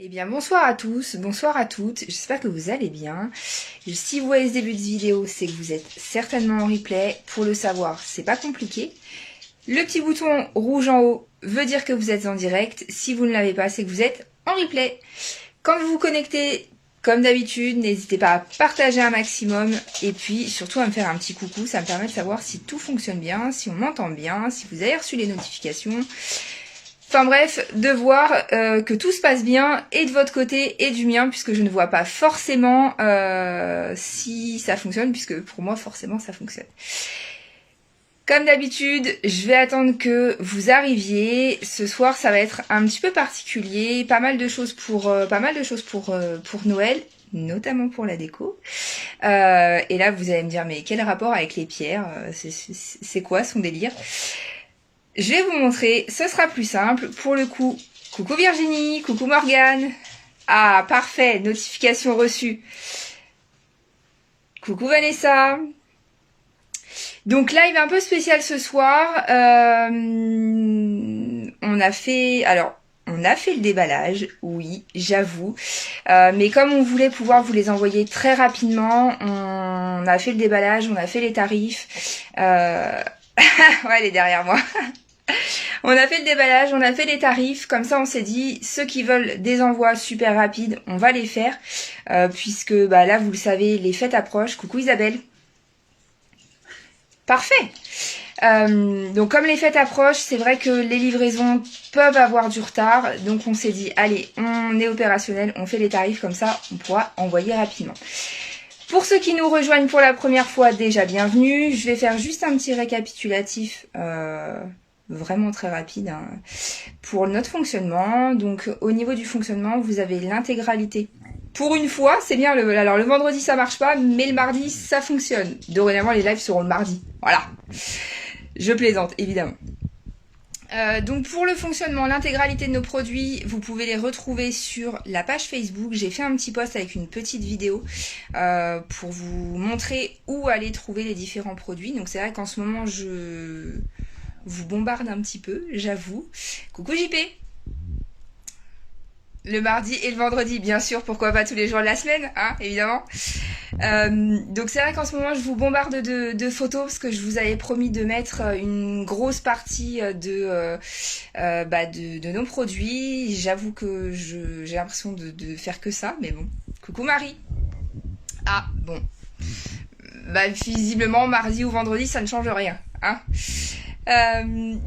Eh bien bonsoir à tous, bonsoir à toutes, j'espère que vous allez bien. Si vous voyez ce début de vidéo, c'est que vous êtes certainement en replay. Pour le savoir, c'est pas compliqué. Le petit bouton rouge en haut veut dire que vous êtes en direct. Si vous ne l'avez pas, c'est que vous êtes en replay. Quand vous vous connectez, comme d'habitude, n'hésitez pas à partager un maximum et puis surtout à me faire un petit coucou. Ça me permet de savoir si tout fonctionne bien, si on m'entend bien, si vous avez reçu les notifications. Enfin bref, de voir que tout se passe bien, et de votre côté et du mien, puisque je ne vois pas forcément si ça fonctionne, puisque pour moi forcément ça fonctionne. Comme d'habitude, je vais attendre que vous arriviez. Ce soir, ça va être un petit peu particulier, pas mal de choses pour Noël, notamment pour la déco. Et là, vous allez me dire, mais quel rapport avec les pierres? C'est quoi son délire? Je vais vous montrer, ce sera plus simple. Pour le coup, coucou Virginie, coucou Morgane. Ah, parfait, notification reçue. Coucou Vanessa. Donc live un peu spécial ce soir. On a fait le déballage, oui, j'avoue. Mais comme on voulait pouvoir vous les envoyer très rapidement, on a fait le déballage, on a fait les tarifs. Ouais, elle est derrière moi. On a fait le déballage, on a fait les tarifs, comme ça on s'est dit, ceux qui veulent des envois super rapides, on va les faire, puisque là vous le savez, les fêtes approchent. Coucou Isabelle. Parfait. Donc comme les fêtes approchent, c'est vrai que les livraisons peuvent avoir du retard, donc on s'est dit, allez, on est opérationnel, on fait les tarifs, comme ça on pourra envoyer rapidement. Pour ceux qui nous rejoignent pour la première fois, déjà bienvenue. Je vais faire juste un petit récapitulatif vraiment très rapide pour notre fonctionnement. Donc au niveau du fonctionnement, vous avez l'intégralité. Pour une fois, c'est bien. Alors le vendredi ça marche pas, mais le mardi ça fonctionne. Dorénavant les lives seront le mardi. Voilà. Je plaisante évidemment. Donc pour le fonctionnement, l'intégralité de nos produits, vous pouvez les retrouver sur la page Facebook. J'ai fait un petit post avec une petite vidéo pour vous montrer où aller trouver les différents produits. Donc c'est vrai qu'en ce moment je vous bombarde un petit peu, j'avoue. Coucou JP. Le mardi et le vendredi, bien sûr, pourquoi pas tous les jours de la semaine, hein, évidemment. Donc c'est vrai qu'en ce moment je vous bombarde de photos parce que je vous avais promis de mettre une grosse partie de nos produits. J'avoue que j'ai l'impression de faire que ça, mais bon. Coucou Marie. Ah bon. Visiblement mardi ou vendredi ça ne change rien, hein.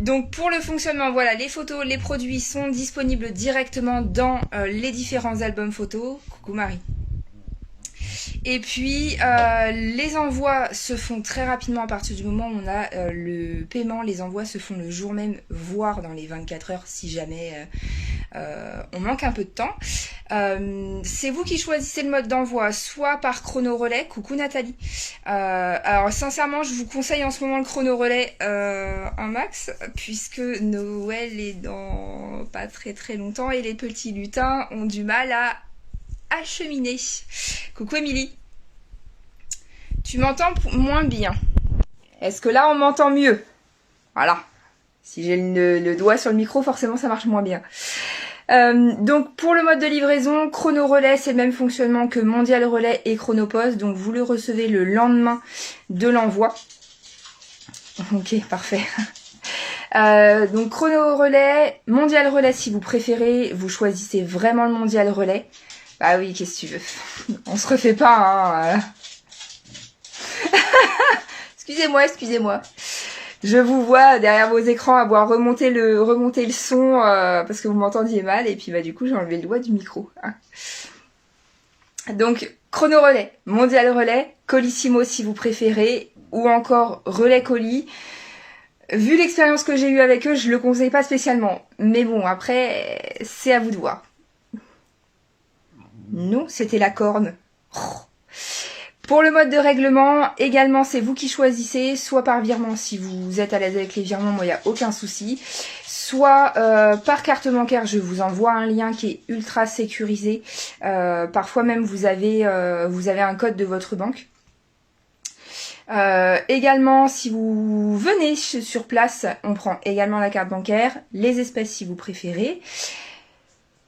Donc pour le fonctionnement, voilà, les photos, les produits sont disponibles directement dans les différents albums photos. Coucou Marie. Et puis les envois se font très rapidement à partir du moment où on a le paiement. Les envois se font le jour même, voire dans les 24 heures si jamais on manque un peu de temps. C'est vous qui choisissez le mode d'envoi, soit par chrono relais. Coucou Nathalie. Alors sincèrement, je vous conseille en ce moment le chrono relais un max, puisque Noël est dans pas très très longtemps et les petits lutins ont du mal à acheminer. Coucou Émilie. Tu m'entends moins bien. Est-ce que là on m'entend mieux? Voilà. Si j'ai le doigt sur le micro, forcément ça marche moins bien. Donc pour le mode de livraison, chrono relais, c'est le même fonctionnement que mondial relais et chronopost. Donc vous le recevez le lendemain de l'envoi. Ok, parfait. Donc chrono relais, mondial relais si vous préférez, vous choisissez vraiment le mondial relais. Bah oui, qu'est-ce que tu veux? On se refait pas, hein. Excusez-moi. Je vous vois derrière vos écrans avoir remonté le son parce que vous m'entendiez mal et puis du coup j'ai enlevé le doigt du micro, hein. Donc chrono relais, mondial relais, colissimo si vous préférez, ou encore relais colis. Vu l'expérience que j'ai eue avec eux, je le conseille pas spécialement. Mais bon, après, c'est à vous de voir. Non, c'était la corne. Oh. Pour le mode de règlement, également, c'est vous qui choisissez, soit par virement, si vous êtes à l'aise avec les virements, moi, il n'y a aucun souci. Soit par carte bancaire, je vous envoie un lien qui est ultra sécurisé. Parfois même, vous avez un code de votre banque. Également, si vous venez sur place, on prend également la carte bancaire, les espèces si vous préférez.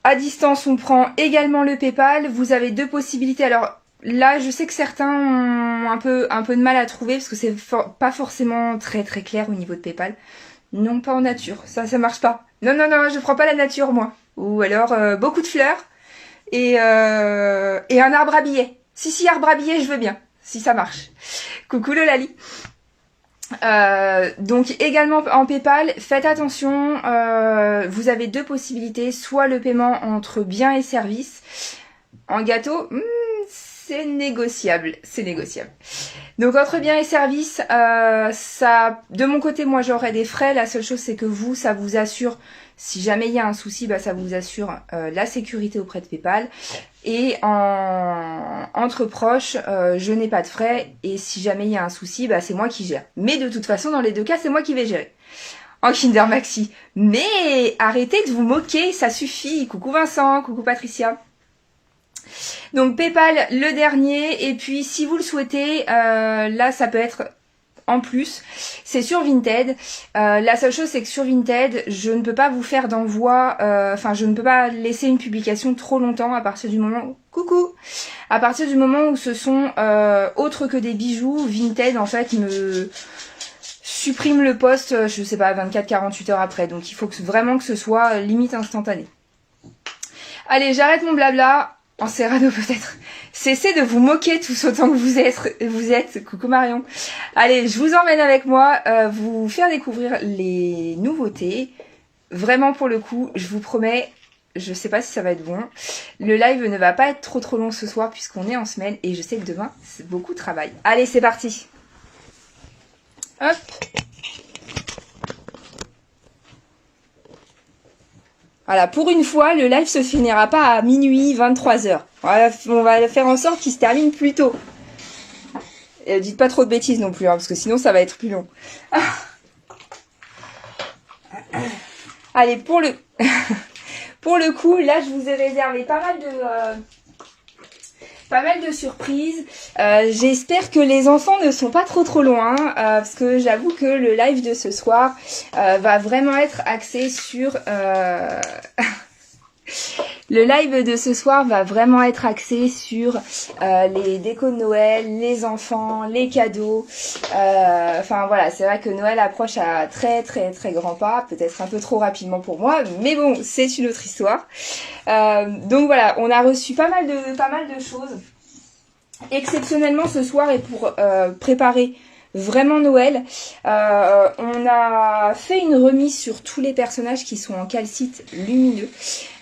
à distance, on prend également le PayPal. Vous avez deux possibilités. Alors là, je sais que certains ont un peu de mal à trouver parce que c'est pas forcément très très clair au niveau de PayPal. Non, pas en nature. Ça marche pas. Non, non, non, je prends pas la nature, moi. Ou alors beaucoup de fleurs et un arbre à billets. Si, arbre à billets, je veux bien. Si ça marche. Coucou le Lali. Donc également en PayPal, faites attention, vous avez deux possibilités, soit le paiement entre biens et services. En gâteau, c'est négociable, c'est négociable. Donc entre biens et services, ça, de mon côté, moi j'aurais des frais. La seule chose c'est que vous, ça vous assure, si jamais il y a un souci, bah ça vous assure la sécurité auprès de PayPal. Et entre proches, je n'ai pas de frais. Et si jamais il y a un souci, bah c'est moi qui gère. Mais de toute façon, dans les deux cas, c'est moi qui vais gérer. En Kinder Maxi. Mais arrêtez de vous moquer, ça suffit. Coucou Vincent, coucou Patricia. Donc PayPal le dernier, et puis si vous le souhaitez, là ça peut être en plus, c'est sur Vinted. La seule chose c'est que sur Vinted, je ne peux pas vous faire d'envoi, enfin je ne peux pas laisser une publication trop longtemps à partir du moment, à partir du moment où ce sont autres que des bijoux. Vinted en fait me supprime le post, je sais pas, 24-48 heures après, donc il faut vraiment que ce soit limite instantané. Allez, j'arrête mon blabla. En Serrano peut-être. Cessez de vous moquer tous autant que vous êtes. Coucou Marion. Allez, je vous emmène avec moi vous faire découvrir les nouveautés. Vraiment pour le coup, je vous promets, je sais pas si ça va être bon. Le live ne va pas être trop long ce soir puisqu'on est en semaine et je sais que demain, c'est beaucoup de travail. Allez, c'est parti. Hop. Voilà, pour une fois, le live se finira pas à minuit, 23h. On va faire en sorte qu'il se termine plus tôt. Et dites pas trop de bêtises non plus, hein, parce que sinon ça va être plus long. Allez, pour le coup, là je vous ai réservé pas mal de surprises. J'espère que les enfants ne sont pas trop loin, parce que j'avoue que le live de ce soir va vraiment être axé sur... Le live de ce soir va vraiment être axé sur les décos de Noël, les enfants, les cadeaux. Enfin voilà, c'est vrai que Noël approche à très grands pas, peut-être un peu trop rapidement pour moi, mais bon, c'est une autre histoire. Donc voilà, on a reçu pas mal de choses. Exceptionnellement ce soir et pour préparer vraiment Noël, on a fait une remise sur tous les personnages qui sont en calcite lumineux.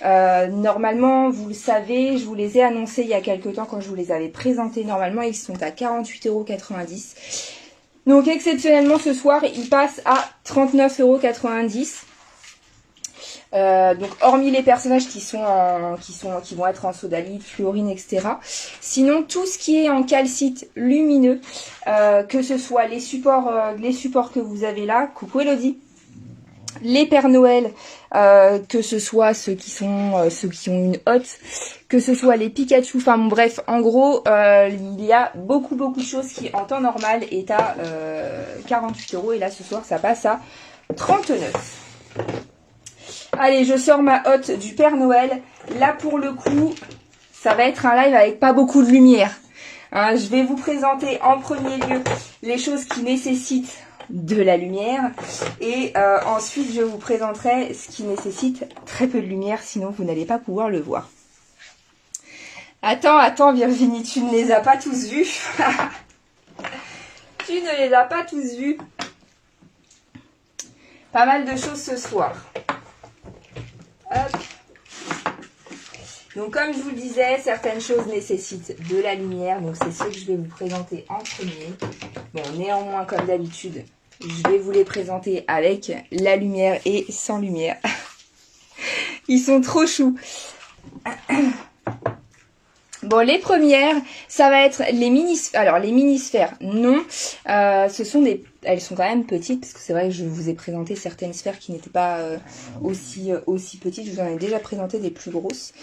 Normalement, vous le savez, je vous les ai annoncés il y a quelques temps quand je vous les avais présentés. Normalement, ils sont à 48,90 €. Donc exceptionnellement ce soir, ils passent à 39,90 €. Donc hormis les personnages qui vont être en sodalite, fluorine, etc. Sinon tout ce qui est en calcite lumineux, que ce soit les supports que vous avez là, coucou Elodie, les Pères Noël, que ce soit ceux qui ont une hotte, que ce soit les Pikachu, enfin bon, bref, en gros, il y a beaucoup de choses qui en temps normal est à 48 € et là ce soir ça passe à 39 €. Allez, je sors ma hotte du Père Noël. Là, pour le coup, ça va être un live avec pas beaucoup de lumière. Hein, je vais vous présenter en premier lieu les choses qui nécessitent de la lumière. Et ensuite, je vous présenterai ce qui nécessite très peu de lumière, sinon vous n'allez pas pouvoir le voir. Attends, Virginie, tu ne les as pas tous vus. Tu ne les as pas tous vus. Pas mal de choses ce soir. Hop. Donc comme je vous le disais, certaines choses nécessitent de la lumière, donc c'est ce que je vais vous présenter en premier. Bon, néanmoins, comme d'habitude, je vais vous les présenter avec la lumière et sans lumière. Ils sont trop choux. Bon, les premières, ça va être les mini-sphères. Alors, les mini-sphères, non. Elles sont quand même petites, parce que c'est vrai que je vous ai présenté certaines sphères qui n'étaient pas aussi petites. Je vous en ai déjà présenté des plus grosses.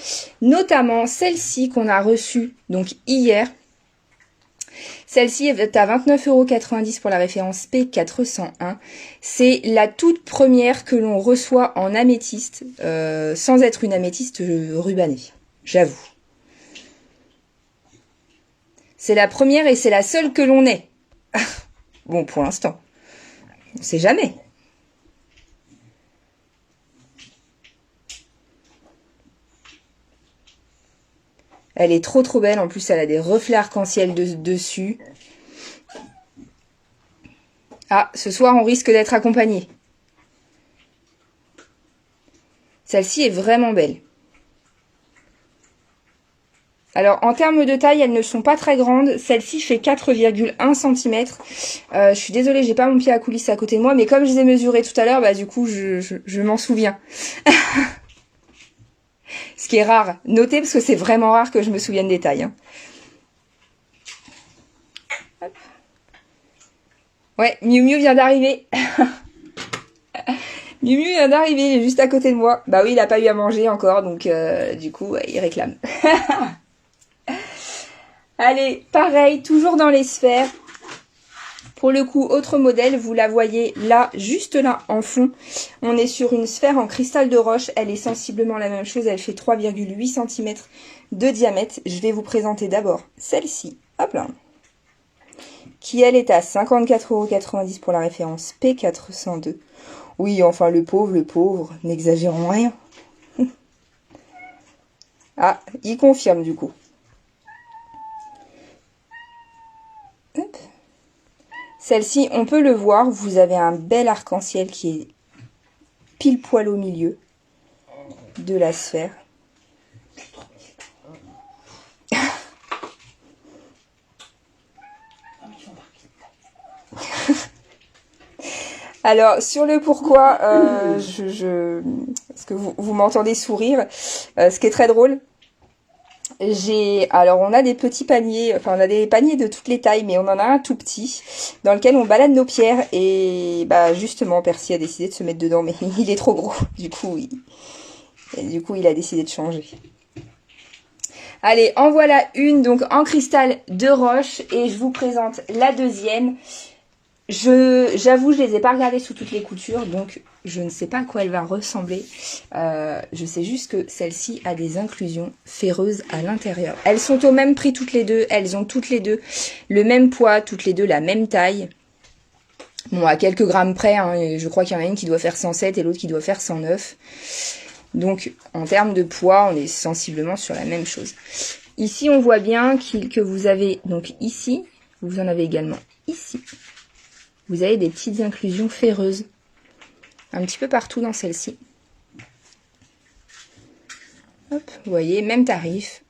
Notamment celle-ci qu'on a reçue donc hier. Celle-ci est à 29,90 € pour la référence P401. C'est la toute première que l'on reçoit en améthyste, sans être une améthyste rubanée, j'avoue. C'est la première et c'est la seule que l'on ait. Bon, pour l'instant. On sait jamais. Elle est trop belle. En plus, elle a des reflets arc-en-ciel dessus. Ah, ce soir, on risque d'être accompagné. Celle-ci est vraiment belle. Alors, en termes de taille, elles ne sont pas très grandes. Celle-ci fait 4,1 cm. Je suis désolée, j'ai pas mon pied à coulisse à côté de moi, mais comme je les ai mesurés tout à l'heure, bah du coup, je m'en souviens. Ce qui est rare. Notez, parce que c'est vraiment rare que je me souvienne des tailles. Hein. Ouais, Miu Miu vient d'arriver. Miu Miu vient d'arriver, il est juste à côté de moi. Bah oui, il a pas eu à manger encore, donc du coup, ouais, il réclame. Allez, pareil, toujours dans les sphères. Pour le coup, autre modèle, vous la voyez là, juste là, en fond. On est sur une sphère en cristal de roche. Elle est sensiblement la même chose. Elle fait 3,8 cm de diamètre. Je vais vous présenter d'abord celle-ci. Hop là. Qui, elle, est à 54,90 € pour la référence P402. Oui, enfin, le pauvre, n'exagérons rien. Ah, il confirme, du coup. Hop. Celle-ci, on peut le voir, vous avez un bel arc-en-ciel qui est pile poil au milieu de la sphère. Alors, sur le pourquoi, parce que vous m'entendez sourire, ce qui est très drôle, alors on a des petits paniers, enfin on a des paniers de toutes les tailles, mais on en a un tout petit dans lequel on balade nos pierres et bah justement Percy a décidé de se mettre dedans, mais il est trop gros, du coup il a décidé de changer. Allez, en voilà une donc en cristal de roche et je vous présente la deuxième. J'avoue, je les ai pas regardées sous toutes les coutures, donc je ne sais pas à quoi elle va ressembler. Je sais juste que celle-ci a des inclusions ferreuses à l'intérieur. Elles sont au même prix toutes les deux, elles ont toutes les deux le même poids, toutes les deux la même taille. Bon, à quelques grammes près, hein, je crois qu'il y en a une qui doit faire 107 et l'autre qui doit faire 109. Donc, en termes de poids, on est sensiblement sur la même chose. Ici, on voit bien que vous avez, donc ici, vous en avez également ici. Vous avez des petites inclusions ferreuses, un petit peu partout dans celle-ci. Hop, vous voyez, même tarif.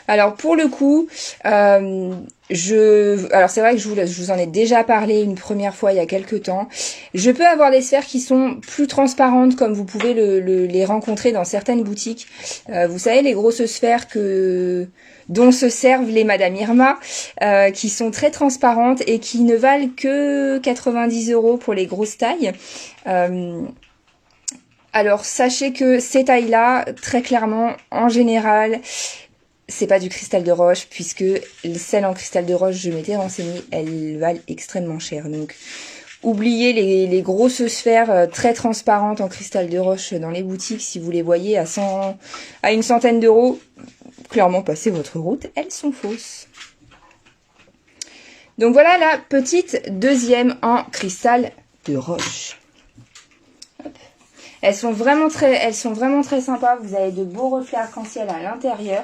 Alors pour le coup, alors c'est vrai que je vous en ai déjà parlé une première fois il y a quelques temps. Je peux avoir des sphères qui sont plus transparentes, comme vous pouvez les rencontrer dans certaines boutiques. Vous savez, les grosses sphères dont se servent les Madame Irma, qui sont très transparentes et qui ne valent que 90 € pour les grosses tailles. Alors sachez que ces tailles-là, très clairement, en général, c'est pas du cristal de roche, puisque celles en cristal de roche, je m'étais renseignée, elles valent extrêmement cher. Donc oubliez les grosses sphères très transparentes en cristal de roche dans les boutiques. Si vous les voyez à une centaine d'euros, clairement passez votre route, elles sont fausses. Donc voilà la petite deuxième en cristal de roche. Hop. Elles sont vraiment très sympas. Vous avez de beaux reflets arc-en-ciel à l'intérieur.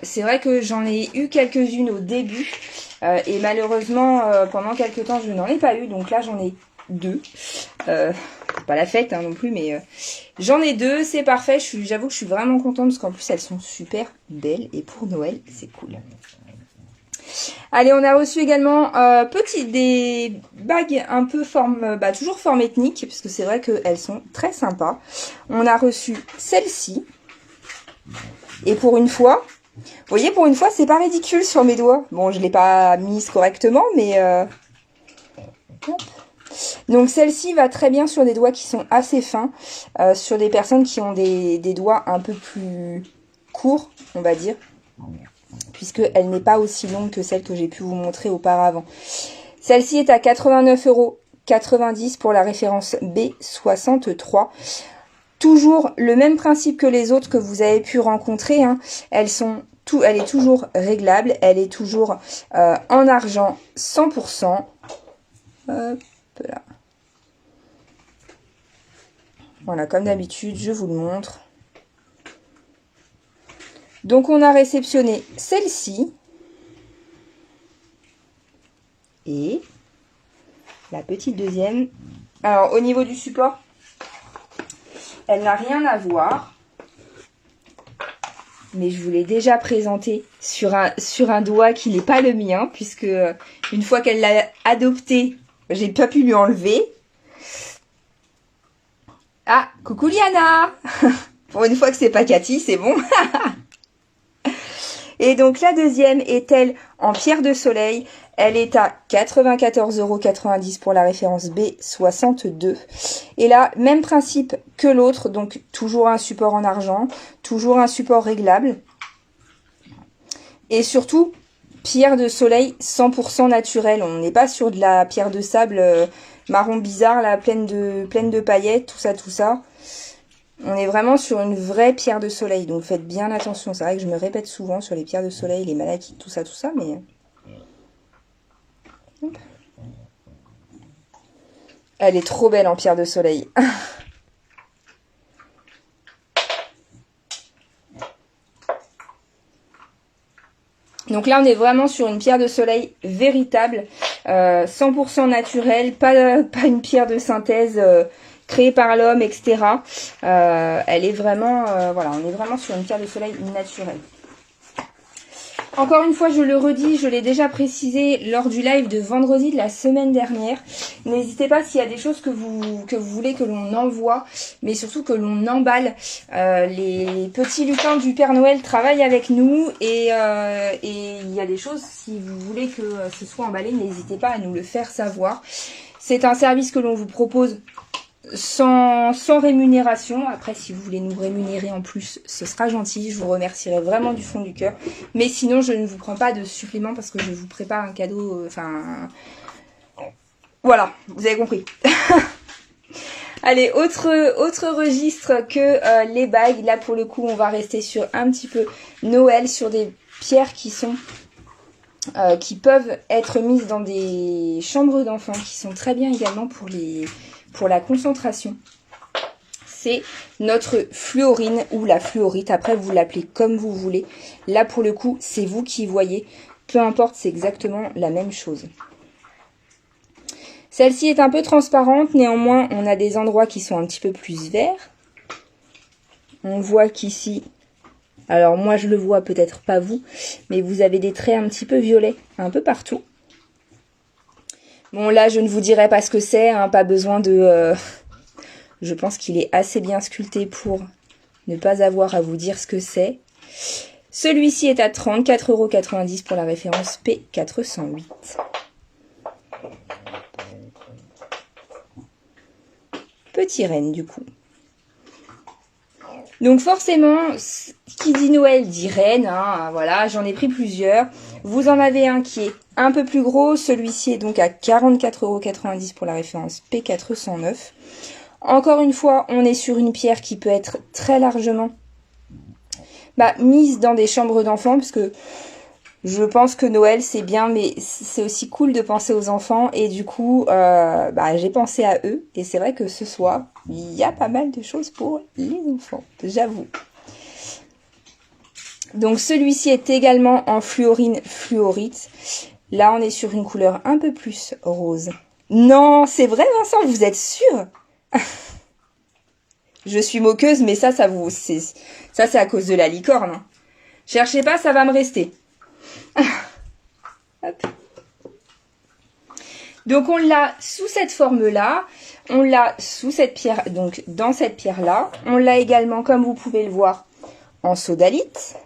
C'est vrai que j'en ai eu quelques-unes au début. Et malheureusement, pendant quelques temps, je n'en ai pas eu. Donc là, j'en ai deux. Pas la fête hein, non plus, mais j'en ai deux. C'est parfait. J'avoue que je suis vraiment contente parce qu'en plus, elles sont super belles. Et pour Noël, c'est cool. Allez, on a reçu également des bagues un peu toujours forme ethnique, parce que c'est vrai qu'elles sont très sympas. On a reçu celle-ci. Et pour une fois, vous voyez, pour une fois, c'est pas ridicule sur mes doigts. Bon, je l'ai pas mise correctement, mais... Donc celle-ci va très bien sur des doigts qui sont assez fins, sur des personnes qui ont des doigts un peu plus courts, on va dire. puisqu'elle n'est pas aussi longue que celle que j'ai pu vous montrer auparavant. Celle-ci est à 89,90 € pour la référence B63. Toujours le même principe que les autres que vous avez pu rencontrer, hein. Elle est toujours réglable, elle est toujours en argent 100%. Hop là. Voilà, comme d'habitude, je vous le montre. Donc on a réceptionné celle-ci. Et la petite deuxième. Alors au niveau du support, elle n'a rien à voir. Mais je vous l'ai déjà présenté sur un doigt qui n'est pas le mien, puisque une fois qu'elle l'a adopté, j'ai pas pu lui enlever. Ah, coucou Liana. Pour une fois que c'est pas Cathy, c'est bon. Et donc la deuxième est-elle en pierre de soleil. Elle est à 94,90 € pour la référence B62. Et là, même principe que l'autre, donc toujours un support en argent, toujours un support réglable. Et surtout, pierre de soleil 100% naturelle. On n'est pas sur de la pierre de sable marron bizarre, là, pleine de paillettes, tout ça. On est vraiment sur une vraie pierre de soleil, donc faites bien attention. C'est vrai que je me répète souvent sur les pierres de soleil, les malachites, tout ça, mais... Elle est trop belle en pierre de soleil. Donc là, on est vraiment sur une pierre de soleil véritable, 100% naturelle, pas une pierre de synthèse créée par l'homme, etc. Elle est vraiment, voilà, on est vraiment sur une pierre de soleil naturelle. Encore une fois, je le redis, je l'ai déjà précisé lors du live de vendredi de la semaine dernière. N'hésitez pas s'il y a des choses que vous voulez que l'on envoie, mais surtout que l'on emballe. Les petits lutins du Père Noël travaillent avec nous et il y a des choses, si vous voulez que ce soit emballé, n'hésitez pas à nous le faire savoir. C'est un service que l'on vous propose sans rémunération. Après, si vous voulez nous rémunérer en plus, ce sera gentil, je vous remercierai vraiment du fond du cœur, mais sinon je ne vous prends pas de supplément parce que je vous prépare un cadeau, enfin voilà, vous avez compris. Allez, autre registre que les bagues. Là pour le coup on va rester sur un petit peu Noël, sur des pierres qui sont qui peuvent être mises dans des chambres d'enfants, qui sont très bien également pour la concentration. C'est notre fluorine ou la fluorite. Après, vous l'appelez comme vous voulez. Là, pour le coup, c'est vous qui voyez. Peu importe, c'est exactement la même chose. Celle-ci est un peu transparente. Néanmoins, on a des endroits qui sont un petit peu plus verts. On voit qu'ici, alors moi, je le vois, peut-être pas vous, mais vous avez des traits un petit peu violets un peu partout. Bon, là, je ne vous dirai pas ce que c'est, hein, pas besoin de... Je pense qu'il est assez bien sculpté pour ne pas avoir à vous dire ce que c'est. Celui-ci est à 34,90 € pour la référence P408. Petit renne, du coup. Donc forcément, qui dit Noël dit reine, hein, voilà, j'en ai pris plusieurs. Vous en avez un qui est un peu plus gros, celui-ci est donc à 44,90 € pour la référence P409. Encore une fois, on est sur une pierre qui peut être très largement mise dans des chambres d'enfants, parce que je pense que Noël c'est bien, mais c'est aussi cool de penser aux enfants, et du coup, j'ai pensé à eux, et c'est vrai que ce soir, il y a pas mal de choses pour les enfants, j'avoue. Donc celui-ci est également en fluorine fluorite. Là, on est sur une couleur un peu plus rose. Non, c'est vrai Vincent, vous êtes sûr? Je suis moqueuse, mais ça c'est à cause de la licorne. Cherchez pas, ça va me rester. Hop. Donc on l'a sous cette forme-là, on l'a sous cette pierre, donc dans cette pierre-là. On l'a également, comme vous pouvez le voir, en sodalite.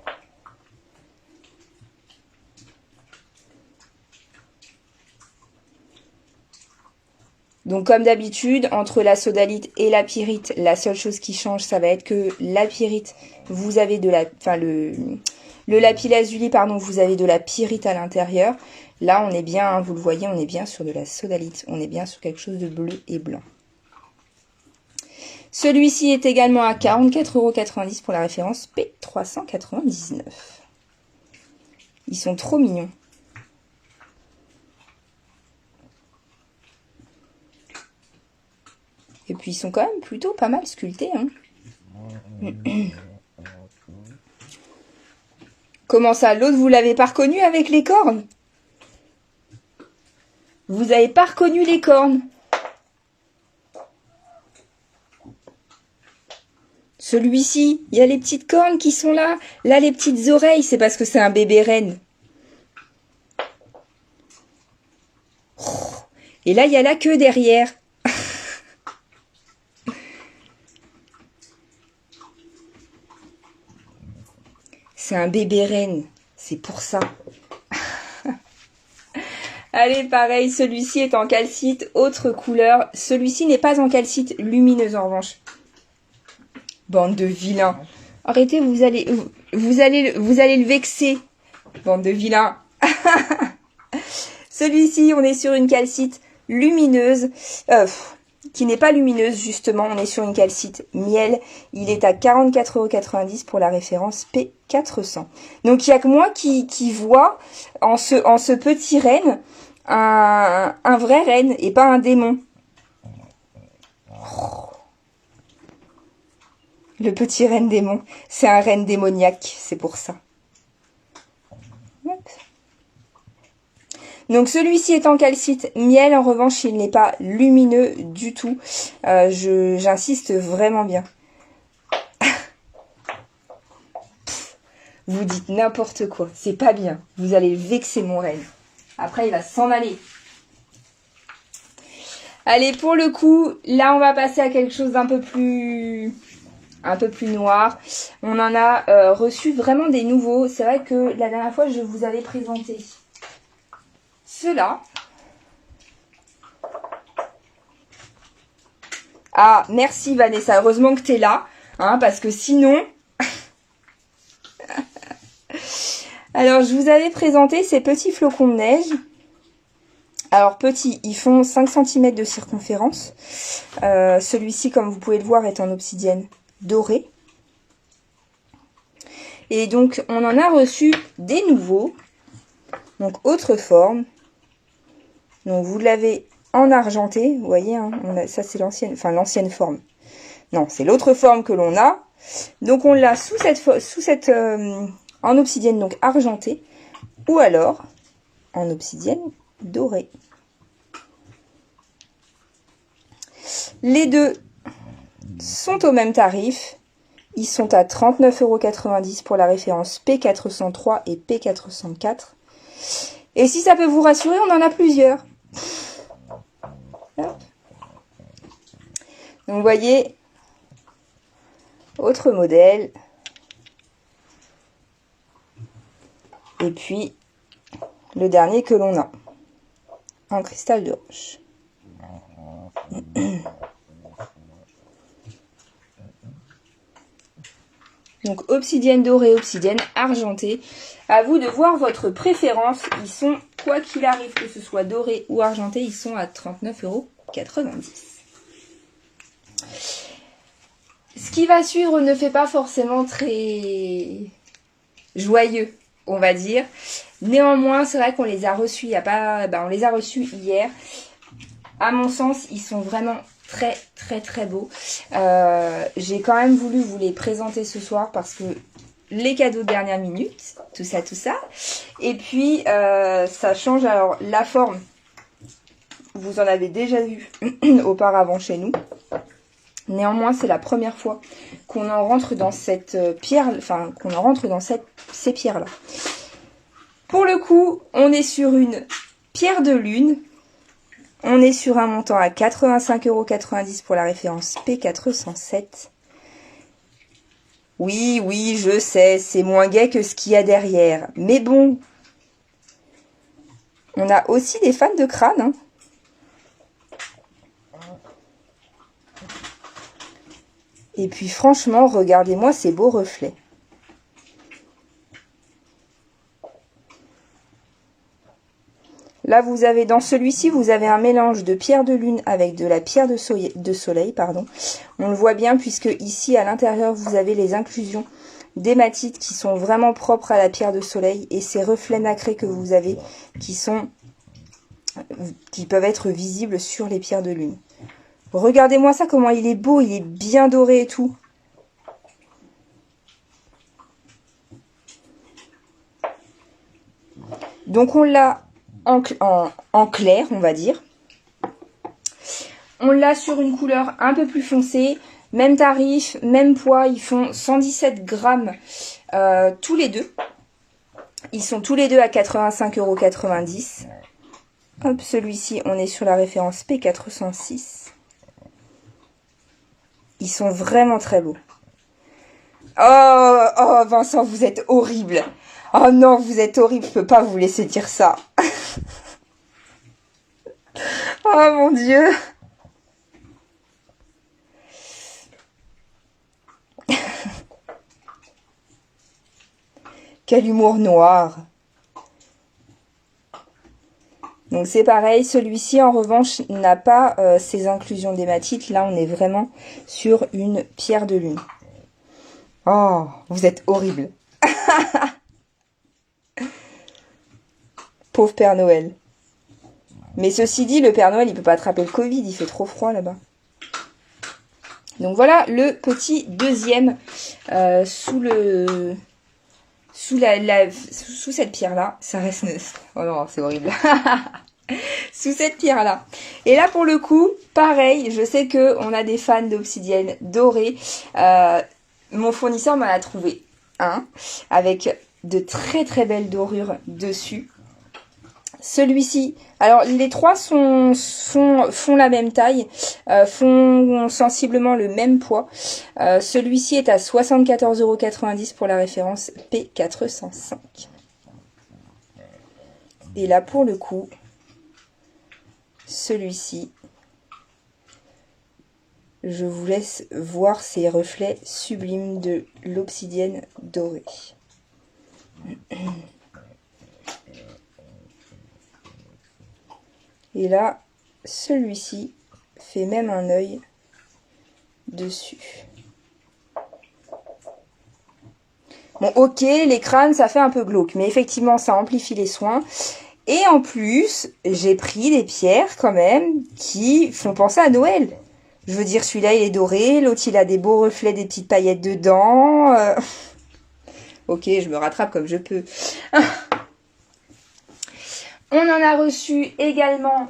Donc comme d'habitude, entre la sodalite et la pyrite, la seule chose qui change, ça va être que la pyrite, vous avez Le lapis-lazuli, pardon, vous avez de la pyrite à l'intérieur. Là, on est bien, hein, vous le voyez, on est bien sur de la sodalite. On est bien sur quelque chose de bleu et blanc. Celui-ci est également à 44,90 € pour la référence P399. Ils sont trop mignons. Et puis, ils sont quand même plutôt pas mal sculptés, hein. Comment ça, l'autre, vous l'avez pas reconnu avec les cornes? Vous n'avez pas reconnu les cornes? Celui-ci, il y a les petites cornes qui sont là. Là, les petites oreilles, c'est parce que c'est un bébé renne. Et là, il y a la queue derrière. C'est un bébé renne. C'est pour ça. Allez, pareil, celui-ci est en calcite, autre couleur. Celui-ci n'est pas en calcite lumineuse, en revanche. Bande de vilains. Arrêtez, vous allez le vexer. Bande de vilains. Celui-ci, on est sur une calcite lumineuse, qui n'est pas lumineuse justement, on est sur une calcite miel. Il est à 44,90 € pour la référence P400. Donc il n'y a que moi qui vois en ce petit renne un vrai renne et pas un démon. Le petit renne démon, c'est un renne démoniaque, c'est pour ça. Hop. Donc celui-ci est en calcite miel, en revanche il n'est pas lumineux du tout. J'insiste vraiment bien. Vous dites n'importe quoi, c'est pas bien. Vous allez vexer mon renne. Après il va s'en aller. Allez, pour le coup, là on va passer à quelque chose d'un peu plus noir. On en a reçu vraiment des nouveaux. C'est vrai que la dernière fois je vous avais présenté ceux-là. Ah, merci Vanessa, heureusement que tu es là, hein, parce que sinon... Alors, je vous avais présenté ces petits flocons de neige. Alors, petits, ils font 5 cm de circonférence. Celui-ci, comme vous pouvez le voir, est en obsidienne dorée. Et donc, on en a reçu des nouveaux. Donc, autre forme. Donc, vous l'avez en argenté. Vous voyez, hein, ça, c'est l'ancienne forme. Non, c'est l'autre forme que l'on a. Donc, on l'a en obsidienne donc argentée. Ou alors, en obsidienne dorée. Les deux sont au même tarif. Ils sont à 39,90 € pour la référence P403 et P404. Et si ça peut vous rassurer, on en a plusieurs. Hop. Donc vous voyez, autre modèle. Et puis, le dernier que l'on a, en cristal de roche. Donc obsidienne dorée, obsidienne argentée. À vous de voir votre préférence. Ils sont, quoi qu'il arrive, que ce soit doré ou argenté, ils sont à 39,90 €. Ce qui va suivre ne fait pas forcément très joyeux, on va dire. Néanmoins, c'est vrai qu'on les a reçus, on les a reçus hier. À mon sens, ils sont vraiment très très très beaux. J'ai quand même voulu vous les présenter ce soir parce que les cadeaux de dernière minute, tout ça. Et puis, ça change. Alors, la forme, vous en avez déjà vu auparavant chez nous. Néanmoins, c'est la première fois qu'on en rentre dans cette pierre, enfin, qu'on en rentre dans ces pierres-là. Pour le coup, on est sur une pierre de lune. On est sur un montant à 85,90 € pour la référence P407. Oui, je sais, c'est moins gai que ce qu'il y a derrière. Mais bon, on a aussi des fans de crâne, hein. Et puis franchement, regardez-moi ces beaux reflets. Là, vous avez dans celui-ci, vous avez un mélange de pierre de lune avec de la pierre de soleil, pardon. On le voit bien puisque ici, à l'intérieur, vous avez les inclusions d'hématite qui sont vraiment propres à la pierre de soleil et ces reflets nacrés que vous avez qui peuvent être visibles sur les pierres de lune. Regardez-moi ça, comment il est beau, il est bien doré et tout. Donc on l'a en clair, on va dire. On l'a sur une couleur un peu plus foncée. Même tarif, même poids, ils font 117 grammes tous les deux. Ils sont tous les deux à 85,90 €. Hop, celui-ci, on est sur la référence P406. Ils sont vraiment très beaux. Oh, Vincent, vous êtes horrible. Oh non, vous êtes horrible, je peux pas vous laisser dire ça. Oh mon Dieu. Quel humour noir. Donc c'est pareil, celui-ci en revanche n'a pas ces inclusions d'hématite. Là on est vraiment sur une pierre de lune. Oh, vous êtes horrible. Pauvre Père Noël. Mais ceci dit, le Père Noël il peut pas attraper le Covid, il fait trop froid là-bas. Donc voilà le petit deuxième sous cette pierre là. Ça reste... Oh non, c'est horrible. Sous cette pierre là. Et là pour le coup, pareil, je sais que on a des fans d'obsidienne dorée. Mon fournisseur m'en a trouvé un avec de très très belles dorures dessus. Celui-ci, alors les trois font la même taille, font sensiblement le même poids. Celui-ci est à 74,90 € pour la référence P405. Et là pour le coup, celui-ci, je vous laisse voir ces reflets sublimes de l'obsidienne dorée. Et là, celui-ci fait même un œil dessus. Bon, ok, les crânes, ça fait un peu glauque, mais effectivement, ça amplifie les soins. Et en plus, j'ai pris des pierres quand même qui font penser à Noël. Je veux dire, celui-là, il est doré, l'autre, il a des beaux reflets, des petites paillettes dedans. Ok, je me rattrape comme je peux. On en a reçu également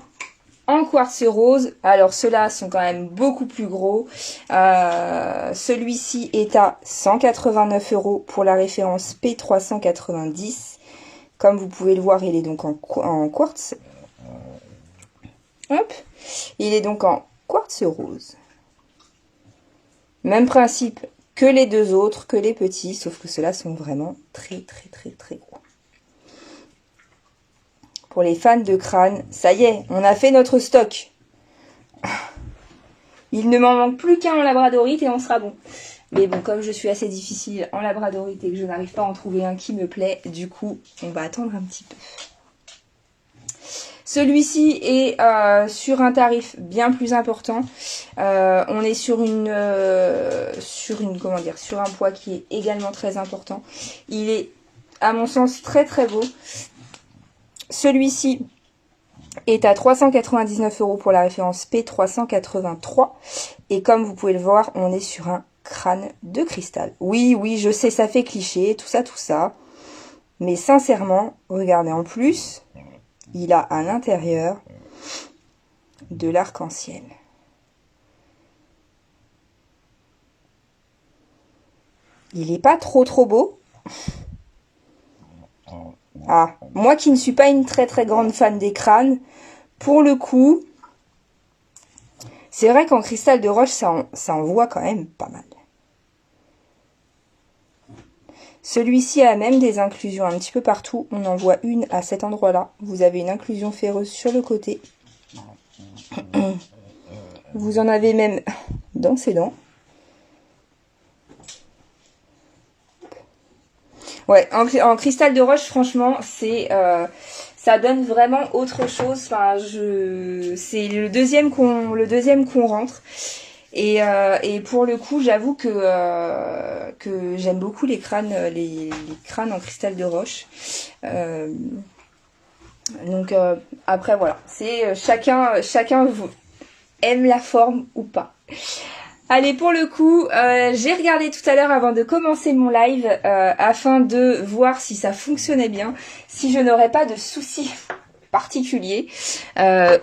en quartz rose. Alors ceux-là sont quand même beaucoup plus gros. Celui-ci est à 189 € pour la référence P390. Comme vous pouvez le voir, il est donc en quartz. Hop. Il est donc en quartz rose. Même principe que les deux autres, que les petits, sauf que ceux-là sont vraiment très très très très gros. Pour les fans de crâne, ça y est, on a fait notre stock. Il ne m'en manque plus qu'un en labradorite et on sera bon. Mais bon, comme je suis assez difficile en labradorite et que je n'arrive pas à en trouver un qui me plaît, du coup, on va attendre un petit peu. Celui-ci est sur un tarif bien plus important. On est sur sur un poids qui est également très important. Il est, à mon sens, très très beau. Celui-ci est à 399 € pour la référence P383. Et comme vous pouvez le voir, on est sur un crâne de cristal. Oui, oui, je sais, ça fait cliché, tout ça. Mais sincèrement, regardez, en plus, il a à l'intérieur de l'arc-en-ciel. Il n'est pas trop beau. Ah, moi qui ne suis pas une très très grande fan des crânes, pour le coup, c'est vrai qu'en cristal de roche, ça en voit quand même pas mal. Celui-ci a même des inclusions un petit peu partout. On en voit une à cet endroit-là. Vous avez une inclusion ferreuse sur le côté. Vous en avez même dans ses dents. Ouais, en cristal de roche, franchement, c'est ça donne vraiment autre chose. Enfin, c'est le deuxième qu'on rentre. Et pour le coup, j'avoue que j'aime beaucoup les crânes en cristal de roche. Donc après voilà, c'est chacun aime la forme ou pas. Allez, pour le coup, j'ai regardé tout à l'heure avant de commencer mon live afin de voir si ça fonctionnait bien, si je n'aurais pas de soucis particuliers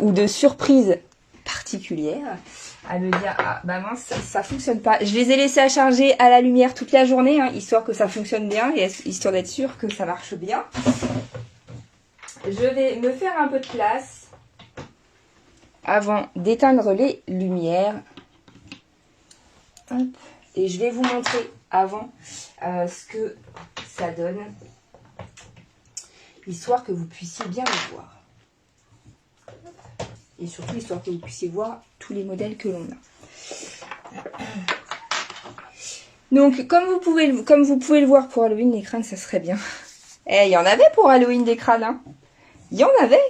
ou de surprises particulières à me dire ah bah mince ça fonctionne pas. Je les ai laissés à charger à la lumière toute la journée, hein, histoire que ça fonctionne bien et histoire d'être sûr que ça marche bien. Je vais me faire un peu de place avant d'éteindre les lumières. Hop. Et je vais vous montrer avant ce que ça donne, histoire que vous puissiez bien le voir. Et surtout histoire que vous puissiez voir tous les modèles que l'on a. Donc comme vous pouvez le voir pour Halloween, les crânes ça serait bien. Eh, il y en avait pour Halloween des crânes, hein. Il y en avait.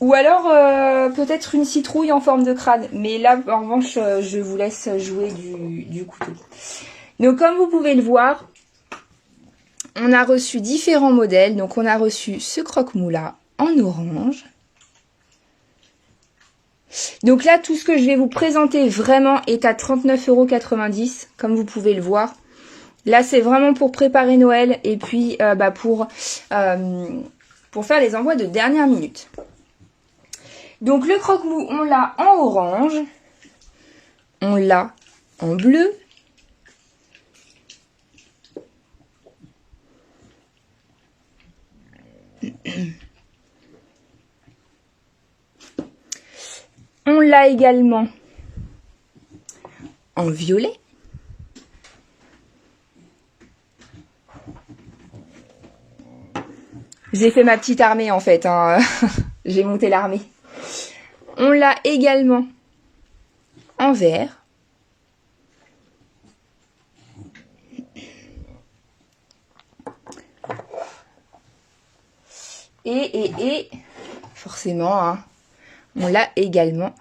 Ou alors peut-être une citrouille en forme de crâne. Mais là en revanche je vous laisse jouer du couteau. Donc comme vous pouvez le voir, on a reçu différents modèles. Donc on a reçu ce croque-moula en orange. Donc là tout ce que je vais vous présenter vraiment est à 39,90 €, comme vous pouvez le voir. Là c'est vraiment pour préparer Noël et puis pour faire les envois de dernière minute. Donc le croque-mou, on l'a en orange, on l'a en bleu, on l'a également en violet, j'ai fait ma petite armée en fait, hein. J'ai monté l'armée. On l'a également en vert. Et forcément, hein, on l'a également.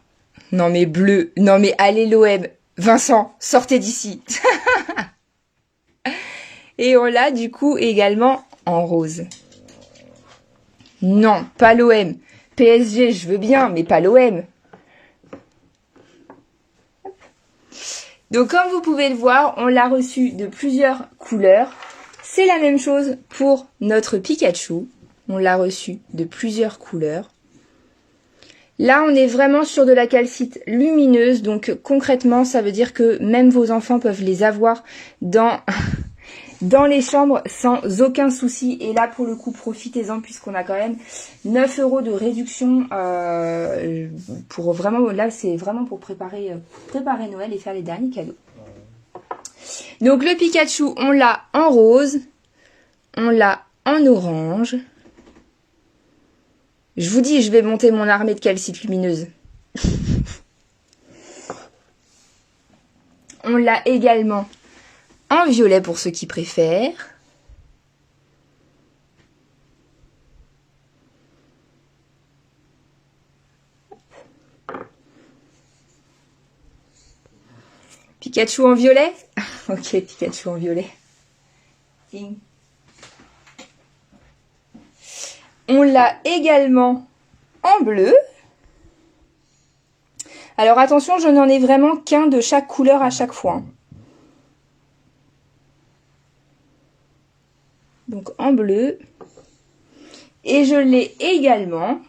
Non mais bleu, non mais allez l'OM, Vincent, sortez d'ici. Et on l'a du coup également en rose. Non, pas l'OM. PSG, je veux bien, mais pas l'OM. Donc comme vous pouvez le voir, on l'a reçu de plusieurs couleurs. C'est la même chose pour notre Pikachu. On l'a reçu de plusieurs couleurs. Là, on est vraiment sur de la calcite lumineuse. Donc concrètement, ça veut dire que même vos enfants peuvent les avoir dans les chambres sans aucun souci. Et là, pour le coup, profitez-en puisqu'on a quand même 9 € de réduction pour vraiment. Là, c'est vraiment pour préparer Noël et faire les derniers cadeaux. Donc le Pikachu, on l'a en rose, on l'a en orange. Je vous dis, je vais monter mon armée de calcite lumineuse. On l'a également en violet pour ceux qui préfèrent. Pikachu en violet? Ok, Pikachu en violet. Ding. On l'a également en bleu. Alors attention, je n'en ai vraiment qu'un de chaque couleur à chaque fois. Donc en bleu. Et je l'ai également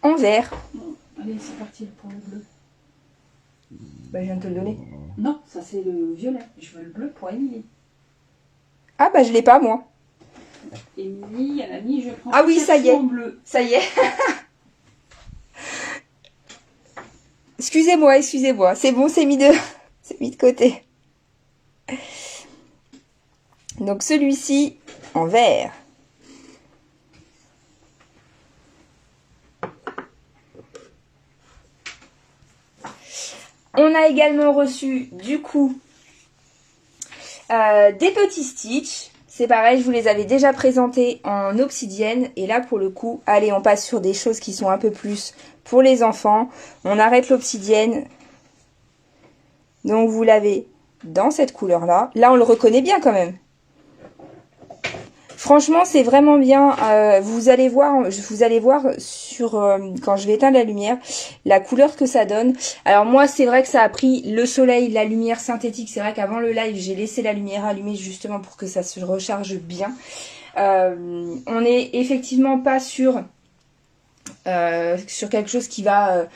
en vert. Allez, c'est parti pour le bleu. Bah, je viens de te le donner. Non, ça c'est le violet. Je veux le bleu pour Émilie. Ah bah je l'ai pas moi. Émilie, elle a mis, je prends ah oui, ça y est. En bleu. Ça y est. Excusez-moi. C'est bon, c'est mis de côté. Donc celui-ci en vert. On a également reçu du coup des petits Stitch. c'est pareil, je vous les avais déjà présentés en obsidienne. Et là, pour le coup, allez, on passe sur des choses qui sont un peu plus pour les enfants. On arrête l'obsidienne. Donc, vous l'avez dans cette couleur-là. Là, on le reconnaît bien quand même. Franchement, c'est vraiment bien. Vous allez voir sur quand je vais éteindre la lumière, la couleur que ça donne. Alors moi, c'est vrai que ça a pris le soleil, la lumière synthétique. C'est vrai qu'avant le live, j'ai laissé la lumière allumée justement pour que ça se recharge bien. On n'est effectivement pas sur quelque chose qui va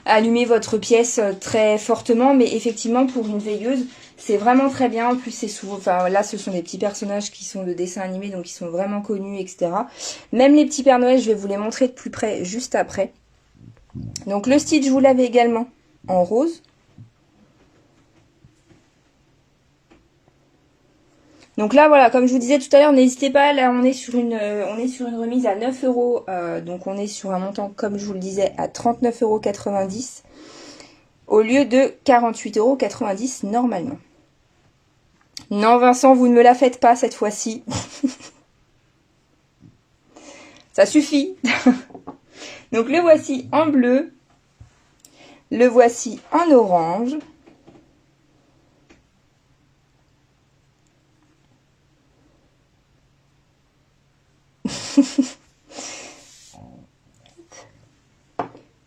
allumer votre pièce très fortement, mais effectivement pour une veilleuse, c'est vraiment très bien. En plus, c'est souvent, enfin là, ce sont des petits personnages qui sont de dessins animés, donc qui sont vraiment connus, etc. Même les petits Pères Noël, je vais vous les montrer de plus près juste après. Donc le stitch, vous l'avez également en rose. Donc là, voilà, comme je vous disais tout à l'heure, n'hésitez pas, là on est sur une remise à 9 euros, donc on est sur un montant, comme je vous le disais, à 39,90 € au lieu de 48,90 € normalement. Non, Vincent, vous ne me la faites pas cette fois-ci. Ça suffit. Donc le voici en bleu, le voici en orange.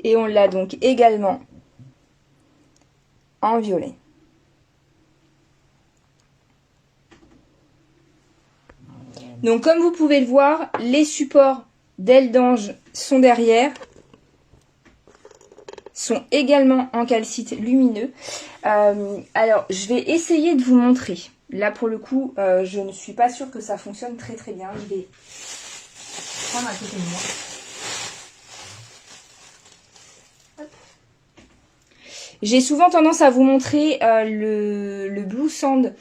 Et on l'a donc également en violet. Donc comme vous pouvez le voir, les supports d'ailes d'ange sont derrière, sont également en calcite lumineux. Alors je vais essayer de vous montrer. Là pour le coup, je ne suis pas sûre que ça fonctionne très très bien. Je vais prendre à côté de moi. J'ai souvent tendance à vous montrer le Blue Sand.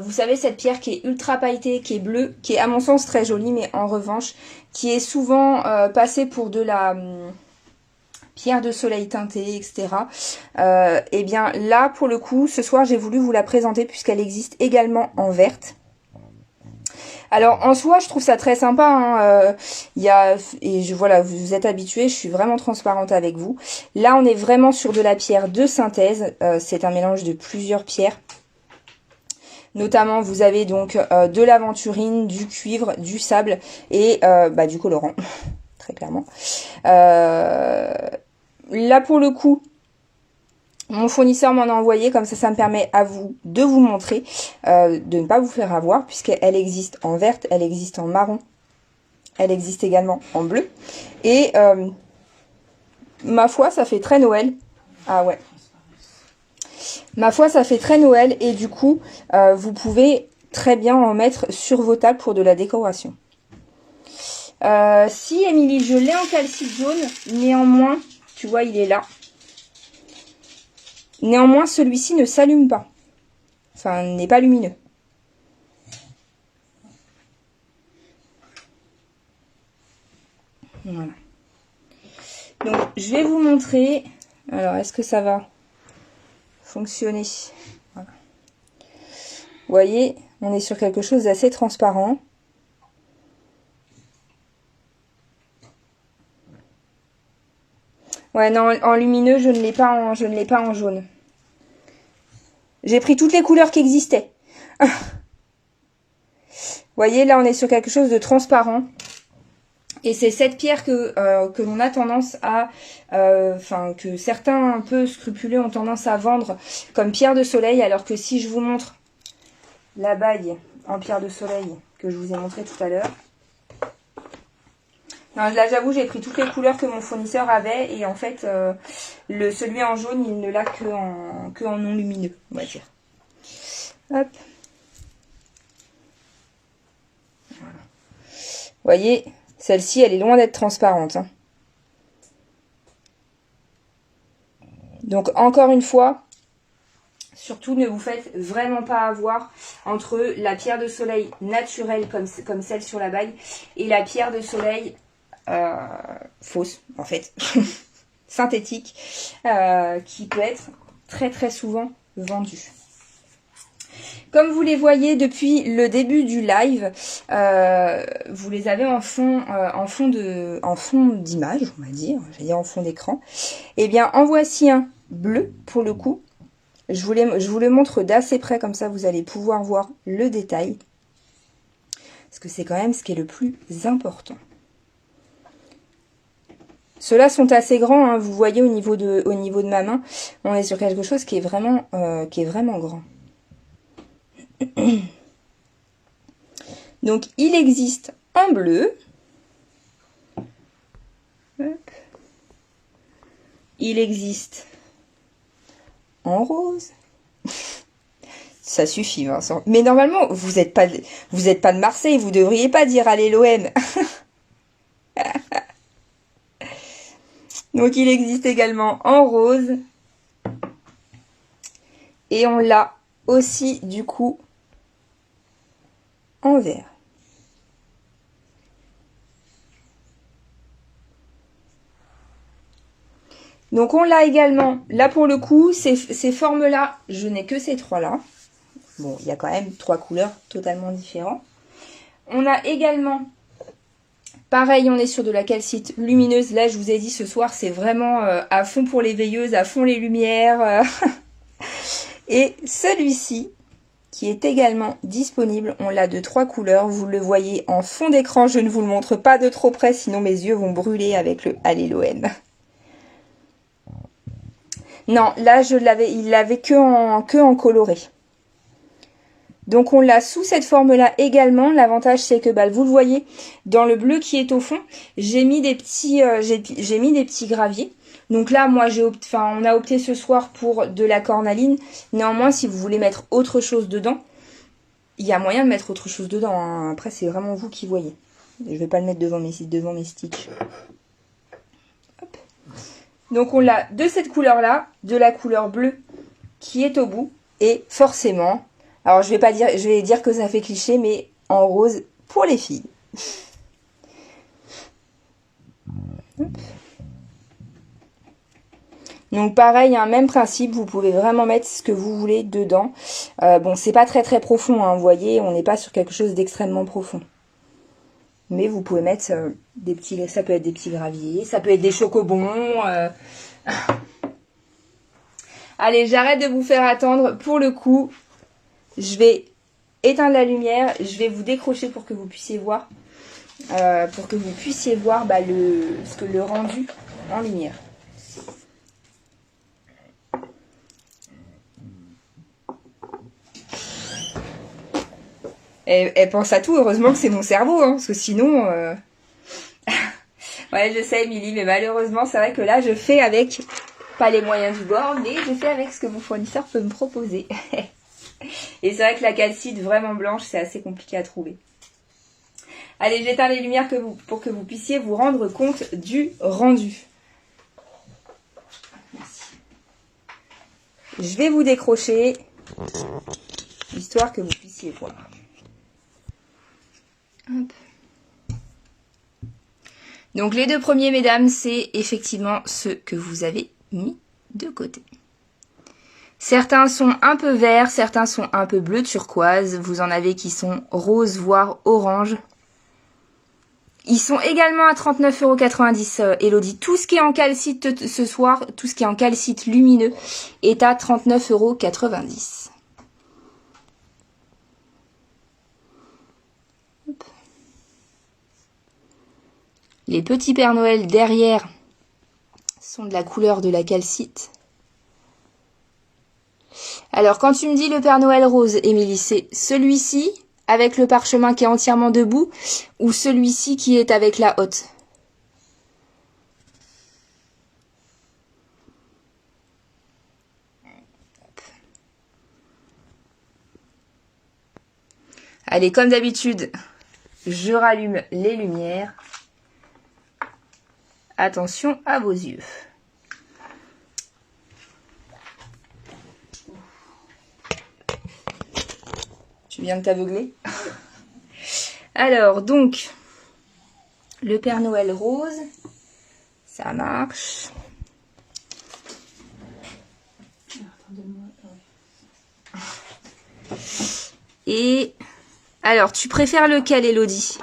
Vous savez, cette pierre qui est ultra pailletée, qui est bleue, qui est à mon sens très jolie, mais en revanche, qui est souvent passée pour de la pierre de soleil teintée, etc. Et bien là, pour le coup, ce soir, j'ai voulu vous la présenter puisqu'elle existe également en verte. Alors en soi, je trouve ça très sympa. Hein. Voilà, vous êtes habitués, je suis vraiment transparente avec vous. Là, on est vraiment sur de la pierre de synthèse. C'est un mélange de plusieurs pierres. Notamment, vous avez donc de l'aventurine, du cuivre, du sable et du colorant, très clairement. Là, pour le coup, mon fournisseur m'en a envoyé, comme ça me permet à vous de vous montrer, de ne pas vous faire avoir, puisqu'elle existe en verte, elle existe en marron, elle existe également en bleu. Et ma foi, ça fait très Noël. Ah ouais. Ma foi, ça fait très Noël et du coup, vous pouvez très bien en mettre sur vos tables pour de la décoration. Si, Émilie, je l'ai en calcite jaune, néanmoins, tu vois, il est là. Néanmoins, celui-ci ne s'allume pas. Enfin, n'est pas lumineux. Voilà. Donc, je vais vous montrer. Alors, est-ce que ça va fonctionner? Voilà. Vous voyez, on est sur quelque chose d'assez transparent. Ouais, non, en lumineux, je ne l'ai pas en jaune. J'ai pris toutes les couleurs qui existaient. Vous voyez, là, on est sur quelque chose de transparent. Et c'est cette pierre que l'on a tendance à... que certains un peu scrupuleux ont tendance à vendre comme pierre de soleil. Alors que si je vous montre la bague en pierre de soleil que je vous ai montré tout à l'heure... Non, là, j'avoue, j'ai pris toutes les couleurs que mon fournisseur avait. Et en fait, celui en jaune, il ne l'a que en non lumineux, on va dire. Hop. Voilà. Vous voyez, celle-ci, elle est loin d'être transparente. Hein. Donc, encore une fois, surtout ne vous faites vraiment pas avoir entre la pierre de soleil naturelle comme celle sur la bague et la pierre de soleil fausse, en fait, synthétique, qui peut être très très souvent vendue. Comme vous les voyez depuis le début du live, vous les avez en fond d'image, on va dire, j'allais dire en fond d'écran. Eh bien, en voici un bleu pour le coup. Je vous le montre d'assez près, comme ça vous allez pouvoir voir le détail. Parce que c'est quand même ce qui est le plus important. Ceux-là sont assez grands, hein, vous voyez au niveau de ma main, on est sur quelque chose qui est vraiment grand. Donc il existe en bleu. Hop. Il existe en rose. Ça suffit, Vincent. Mais normalement, vous êtes pas de Marseille, vous devriez pas dire allez l'OM. Donc il existe également en rose. Et on l'a aussi du coup en vert. Donc on l'a également, là pour le coup, ces formes-là, je n'ai que ces trois-là. Bon, il y a quand même 3 couleurs totalement différentes. On a également, pareil, on est sur de la calcite lumineuse. Là, je vous ai dit, ce soir, c'est vraiment à fond pour les veilleuses, à fond les lumières. Et celui-ci, qui est également disponible, on l'a de 3 couleurs. Vous le voyez en fond d'écran. Je ne vous le montre pas de trop près, sinon mes yeux vont brûler avec le Allez l'OM. Non, là, il l'avait que en coloré. Donc on l'a sous cette forme-là également. L'avantage c'est que vous le voyez dans le bleu qui est au fond, j'ai mis des petits graviers. Donc là moi on a opté ce soir pour de la cornaline. Néanmoins si vous voulez mettre autre chose dedans, il y a moyen de mettre autre chose dedans, hein. Après c'est vraiment vous qui voyez. Je vais pas le mettre devant mes stitches. Hop. Donc on l'a de cette couleur-là, de la couleur bleue qui est au bout et forcément. Alors je vais dire que ça fait cliché, mais en rose pour les filles. Donc pareil, un même principe, vous pouvez vraiment mettre ce que vous voulez dedans. Bon, c'est pas très profond, hein, vous voyez, on n'est pas sur quelque chose d'extrêmement profond. Mais vous pouvez mettre ça peut être des petits graviers, ça peut être des chocobons. Allez, j'arrête de vous faire attendre. Pour le coup, je vais éteindre la lumière, je vais vous décrocher pour que vous puissiez voir, le rendu en lumière. Elle pense à tout, heureusement que c'est mon cerveau, hein, parce que sinon... Ouais, je sais, Émilie, mais malheureusement, c'est vrai que là, je fais avec, pas les moyens du bord, mais je fais avec ce que mon fournisseur peut me proposer. Et c'est vrai que la calcite vraiment blanche, c'est assez compliqué à trouver. Allez, j'éteins les lumières pour que vous puissiez vous rendre compte du rendu. Merci. Je vais vous décrocher, histoire que vous puissiez voir. Hop. Donc les 2 premiers, mesdames, c'est effectivement ceux que vous avez mis de côté. Certains sont un peu verts, certains sont un peu bleu turquoise. Vous en avez qui sont roses, voire orange. Ils sont également à 39,90 €, Elodie. Tout ce qui est en calcite ce soir, tout ce qui est en calcite lumineux, est à 39,90 €. Les petits Pères Noël derrière sont de la couleur de la calcite. Alors, quand tu me dis le Père Noël rose, Émilie, c'est celui-ci avec le parchemin qui est entièrement debout ou celui-ci qui est avec la hotte? Allez, comme d'habitude, je rallume les lumières. Attention à vos yeux. Tu viens de t'aveugler? Alors, donc, le Père Noël rose, ça marche. Et alors, tu préfères lequel, Elodie?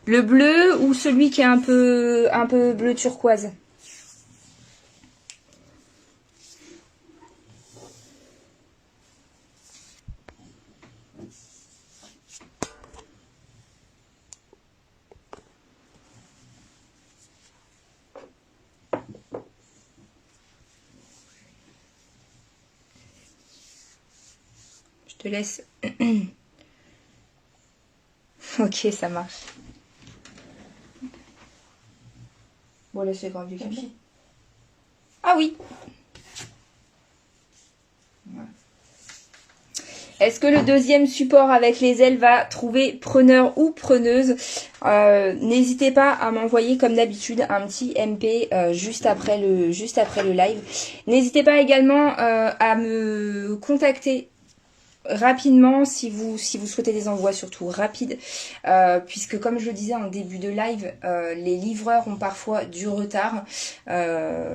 Le bleu ou celui qui est un peu bleu turquoise? Je te laisse. Ok, ça marche. Bon, là, c'est grave du pipi. Ah oui. Voilà. Est-ce que le deuxième support avec les ailes va trouver preneur ou preneuse? N'hésitez pas à m'envoyer comme d'habitude un petit MP juste après le live. N'hésitez pas également à me contacter rapidement si vous souhaitez des envois, surtout rapides, puisque comme je le disais en début de live, les livreurs ont parfois du retard. Je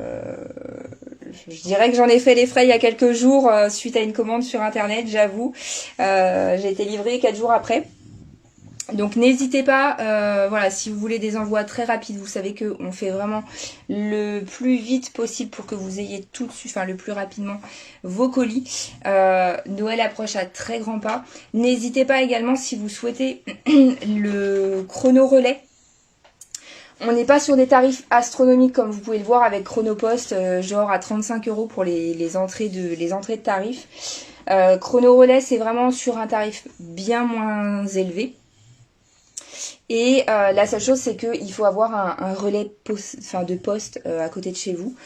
dirais que j'en ai fait les frais il y a quelques jours suite à une commande sur internet, j'avoue. J'ai été livrée 4 jours après. Donc n'hésitez pas, voilà, si vous voulez des envois très rapides, vous savez qu'on fait vraiment le plus vite possible pour que vous ayez tout de suite, enfin le plus rapidement, vos colis. Noël approche à très grands pas. N'hésitez pas également si vous souhaitez le chrono relais. On n'est pas sur des tarifs astronomiques comme vous pouvez le voir avec Chronopost, genre à 35 € pour les entrées de tarifs. Chrono relais, c'est vraiment sur un tarif bien moins élevé. Et la seule chose, c'est qu'il faut avoir un relais de poste à côté de chez vous.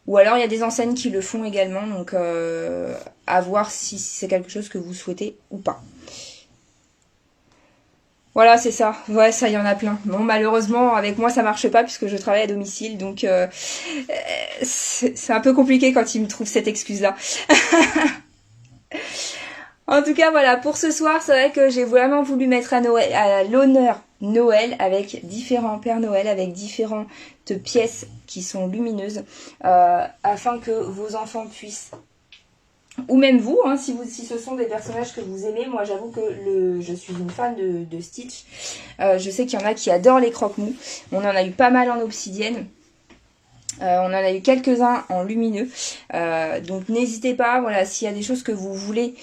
Ou alors, il y a des enseignes qui le font également. Donc, à voir si c'est quelque chose que vous souhaitez ou pas. Voilà, c'est ça. Ouais, ça, il y en a plein. Bon, malheureusement, avec moi, ça marche pas puisque je travaille à domicile. Donc, c'est un peu compliqué quand ils me trouvent cette excuse-là. En tout cas, voilà, pour ce soir, c'est vrai que j'ai vraiment voulu mettre à l'honneur Noël avec différents Pères Noël, avec différentes pièces qui sont lumineuses, afin que vos enfants puissent, ou même vous, hein, si ce sont des personnages que vous aimez. Moi, j'avoue que je suis une fan de Stitch. Je sais qu'il y en a qui adorent les croque-mous. On en a eu pas mal en obsidienne. On en a eu quelques-uns en lumineux, donc n'hésitez pas, voilà, s'il y a des choses que vous voulez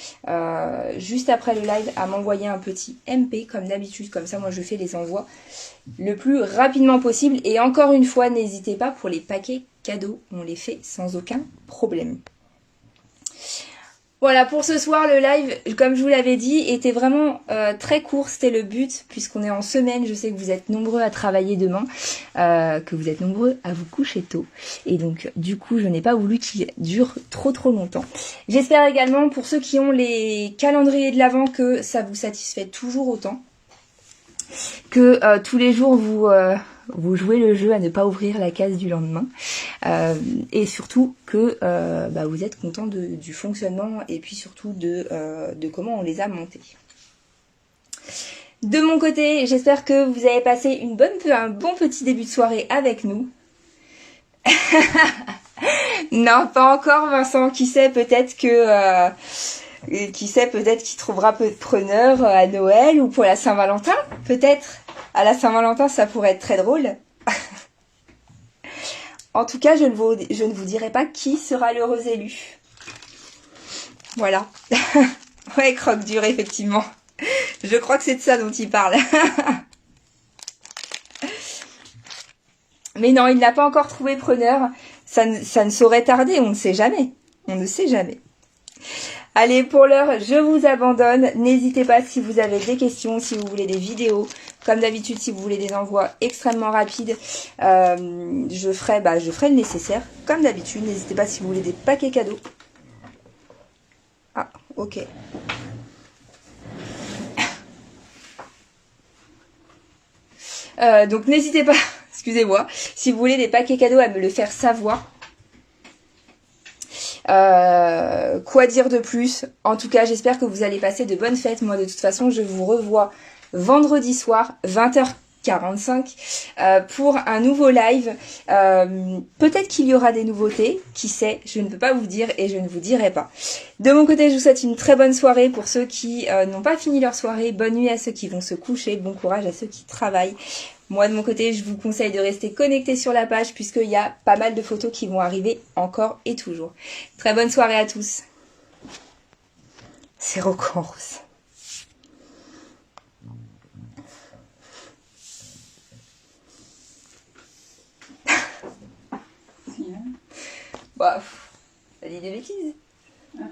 juste après le live, à m'envoyer un petit MP comme d'habitude, comme ça moi je fais les envois le plus rapidement possible. Et encore une fois, n'hésitez pas pour les paquets cadeaux, on les fait sans aucun problème. Voilà, pour ce soir, le live, comme je vous l'avais dit, était vraiment très court. C'était le but, puisqu'on est en semaine. Je sais que vous êtes nombreux à travailler demain, que vous êtes nombreux à vous coucher tôt. Et donc, du coup, je n'ai pas voulu qu'il dure trop longtemps. J'espère également, pour ceux qui ont les calendriers de l'Avent, que ça vous satisfait toujours autant. Que tous les jours, vous jouez le jeu à ne pas ouvrir la case du lendemain, et surtout que vous êtes content du fonctionnement et puis surtout de comment on les a montés. De mon côté, j'espère que vous avez passé un bon petit début de soirée avec nous. Non, pas encore, Vincent. Qui sait, peut-être qu'il trouvera peu de preneurs à Noël ou pour la Saint-Valentin, peut-être. À la Saint-Valentin, ça pourrait être très drôle. En tout cas, je ne vous dirai pas qui sera l'heureux élu. Voilà. Ouais, croque-dur, effectivement. Je crois que c'est de ça dont il parle. Mais non, il n'a pas encore trouvé preneur. Ça ne saurait tarder, on ne sait jamais. On ne sait jamais. Allez, pour l'heure, je vous abandonne. N'hésitez pas si vous avez des questions, si vous voulez des vidéos. Comme d'habitude, si vous voulez des envois extrêmement rapides, je ferai le nécessaire. Comme d'habitude, n'hésitez pas si vous voulez des paquets cadeaux. Ah, ok. Donc n'hésitez pas, excusez-moi, si vous voulez des paquets cadeaux, à me le faire savoir. Quoi dire de plus? En tout cas, j'espère que vous allez passer de bonnes fêtes. Moi, de toute façon, je vous revois vendredi soir, 20h 45 pour un nouveau live. Peut-être qu'il y aura des nouveautés, qui sait, je ne peux pas vous dire et je ne vous dirai pas. De mon côté, je vous souhaite une très bonne soirée pour ceux qui n'ont pas fini leur soirée. Bonne nuit à ceux qui vont se coucher, bon courage à ceux qui travaillent. Moi de mon côté, je vous conseille de rester connecté sur la page puisqu'il y a pas mal de photos qui vont arriver encore et toujours. Très bonne soirée à tous. C'est Rocco en rousse. Bah, ça dit des bêtises. Ah.